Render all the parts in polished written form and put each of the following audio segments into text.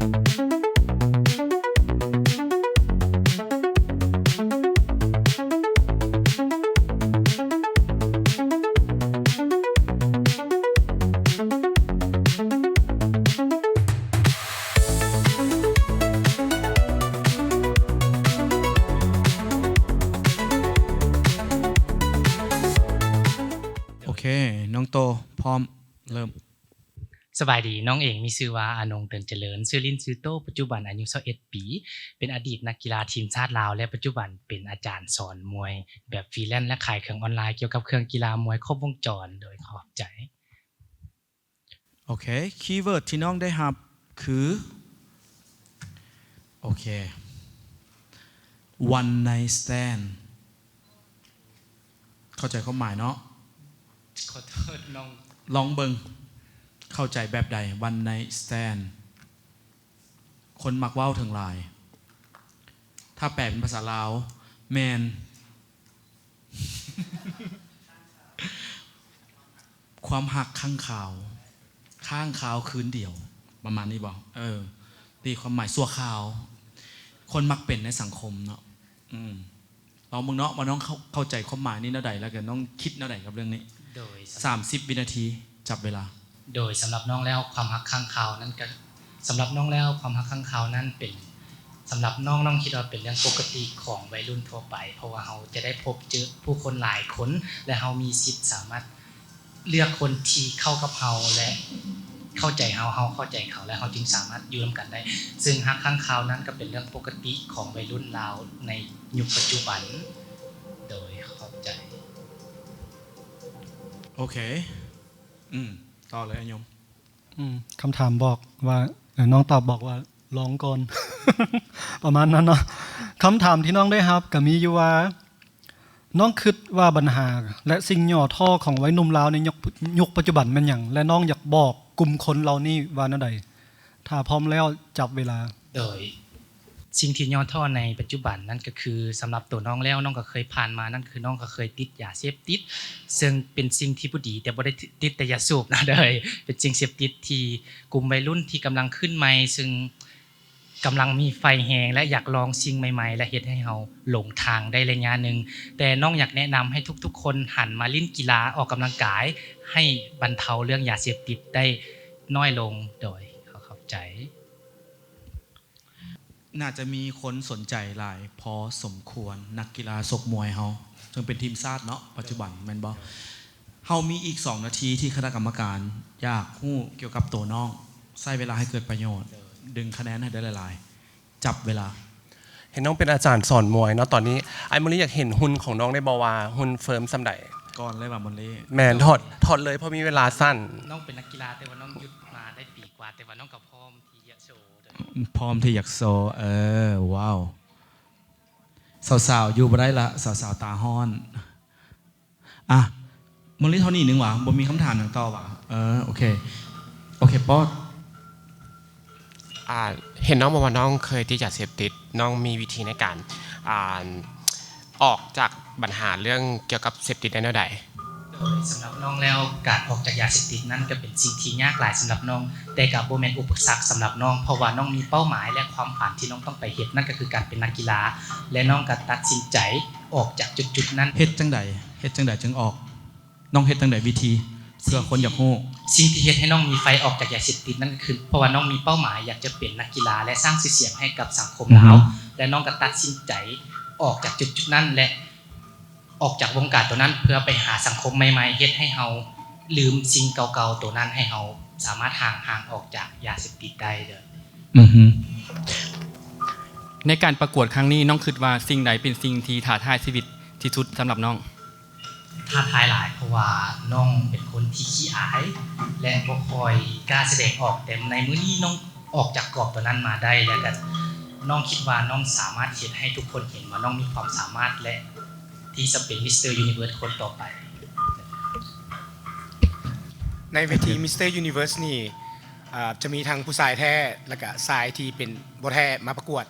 โอเคน้องโตพร้อมเริ่มสบายดีน้องเองมีชื่อว่าอานงเตินเจริญชื่อลินชื่อโตปัจจุบันอายุ21ปีเป็นอดีตนักกีฬาทีมชาติลาวและปัจจุบันเป็นอาจารย์สอนมวยแบบฟรีแลนซ์และขายเครื่องออนไลน์เกี่ยวกับเครื่องกีฬามวยครบวงจรโดยขอบใจโอเคคีย์เวิร์ดที่น้องได้รับคือโอเค one night stand เข้าใจความหมายเนาะขอโทษน้องลองเบิงเข้าใจแบบใด one night stand คนมักเว้าถึงหลายถ้าแปลเป็นภาษาลาวแมน ความหักข้างข่าวคืนเดียวประมาณนี้บอกตีความหมายสั่วข่าวคนมักเป็นในสังคมเนาะเรามึงเนาะมาน้องเข้าใจความหมายนี้เนาะใดแล้วกันน้องคิดเนาะใดกับเรื่องนี้โดย30 วินาทีจับเวลาโดยสำหรับน้องแล้วความหักข้างข่าวนั้นก็สำหรับน้องแล้วความหักข้างข่าวนั้นเป็นสำหรับน้องคิดว่าเป็นเรื่องปกติของวัยรุ่นทั่วไปเพราะว่าเราจะได้พบเจอผู้คนหลายคนและเรามีสิทธิ์สามารถเลือกคนที่เข้ากับเราและเข้าใจเราเข้าใจเขาและเราจึงสามารถอยู่ร่วมกันได้ซึ่งหักข้างข่าวนั้นก็เป็นเรื่องปกติของวัยรุ่นลาวในยุคปัจจุบันโดยเข้าใจโอเคต่อเลยอัญยมคำถามบอกว่าน้องตอบบอกว่าร้องก่อน ประมาณนั้นเนาะคำถามที่น้องได้ครับก็มีอยู่ว่าน้องคิดว่าปัญหาและสิ่งย่อท่อของวัยหนุ่มลาวในยุคปัจจุบันเป็นอย่างและน้องอยากบอกกลุ่มคนเรานี่ว่านั่นใดถ้าพร้อมแล้วจับเวลาโดยสิ่งที่ย่อท่อในปัจจุบันนั่นก็คือสำหรับตัวน้องแล้วน้องก็เคยผ่านมานั่นคือน้องก็เคยติดยาเสพติดซึ่งเป็นสิ่งที่บ่ดีแต่บ่ได้ติดแต่ยาสูบนะเด้อเป็นสิ่งเสพติดที่กลุ่มวัยรุ่นที่กำลังขึ้นใหม่ซึ่งกำลังมีไฟแฮงและอยากลองสิ่งใหม่ๆและเฮ็ดให้เฮาหลงทางได้ระยะนึงแต่น้องอยากแนะนำให้ทุกๆคนหันมาเล่นกีฬาออกกำลังกายให้บรรเทาเรื่องยาเสพติดได้น้อยลงโดยเข้าใจน่าจะมีคนสนใจหลายพอสมควรนักกีฬาชกมวยเฮาจึงเป็นทีมชาติเนาะปัจจุบันแม่นบ่เฮามีอีก2 นาทีที่คณะกรรมการอยากฮู้เกี่ยวกับตัวน้องใช้เวลาให้เกิดประโยชน์ดึงคะแนนให้ได้หลายๆจับเวลาเห็นน้องเป็นอาจารย์สอนมวยเนาะตอนนี้ไอ้มอลี่อยากเห็นหุ่นของน้องได้บ่ว่าหุ่นเฟิร์มซำใดก่อนเลยว่ามอลี่แม่นถอดเลยเพราะมีเวลาสั้นน้องเป็นนักกีฬาแต่ว่าน้องหยุดมาได้ปีกว่าแต่ว่าน้องก็พร้อมที่จะโชว์พร้อมที่อยากโชว์ว้าวสาวๆอยู่บ่ได้ละสาวๆตาฮ้อนอ่ะมอลี่เท่านี้นึงว่ะบ่มีคำถามอย่างต่อว่ะโอเคป๊อดเห็นน้องบอกว่าน้องเคยติดยาเสพติดน้องมีวิธีในการออกจากปัญหาเรื่องเกี่ยวกับเสพติดได้แนวใดโดยสำหรับน้องแล้วการออกจากยาเสพติดนั่นก็เป็นสิ่งที่ยากหลายสำหรับน้องแต่ก็บ่แม่นอุปสรรคสำหรับน้องเพราะว่าน้องมีเป้าหมายและความฝันที่น้องต้องไปเฮ็ดนั่นก็คือการเป็นนักกีฬาและน้องก็ตัดสินใจออกจากจุดๆนั้นเฮ็ดจังใดจึงออกน้องเฮ็ดจังใดวิธีเพื่อคนอยากฮู้สิ่งที่เฮ็ดให้น้องมีไฟออกจากยาเสพติดนั่นก็คือเพราะว่าน้องมีเป้าหมายอยากจะเป็นนักกีฬาและสร้างชื่อเสียงให้กับสังคมลาวและน้องก็ตัดสินใจออกจากจุดๆนั้นและออกจากวงการตัวนั้นเพื่อไปหาสังคมใหม่ๆเฮ็ดให้เฮาลืมสิ่งเก่าๆตัวนั้นให้เฮาสามารถห่างออกจากยาเสพติดได้เด้อในการประกวดครั้งนี้น้องคิดว่าสิ่งใดเป็นสิ่งที่ท้าทายชีวิตที่สุดสำหรับน้องท้าทายหลายเพราะว่าน้องเป็นคนที่ขี้อายและบ่ค่อยกล้าแสดงออกแต่ในมื้อนี้น้องออกจากกรอบตัวนั้นมาได้แล้วก็น้องคิดว่าน้องสามารถเฮ็ดให้ทุกคนเห็นว่าน้องมีความสามารถและที่จะเป็นมิสเตอร์ยูนิเวิร์สคนต่อไปในเวทีมิสเตอร์ยูนิเวิร์สนี่จะมีทั้งผู้ชายแท้และก็ชายที่เป็นบ่แท้มาประกวด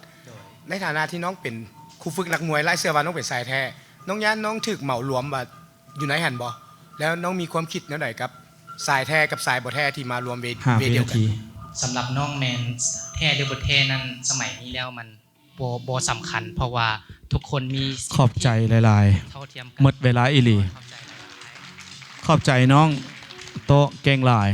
ในฐานะที่น้องเป็นครูฝึกนักมวยไล่เสื้อว่าน้องเป็นชายแท้น้องย่านน้องถูกเหมารวมว่าอยู่ในหันบ่แล้วน้องมีความคิดแนวใดกับชายแท้กับชายบ่แท้ที่มารวมเวทีเดียวกัน สำหรับน้องแมนแท้หรือบ่แท้นั้นสมัยนี้แล้วมันบ่สำคัญ เพราะว่าทุกคนมีสิทธิ ขอบใจหลาย เท่าเทียมกั ๆหมดเวลาอีหลี เข้าใจหลายๆ ขอบใจน้องโตะเก่งหลาย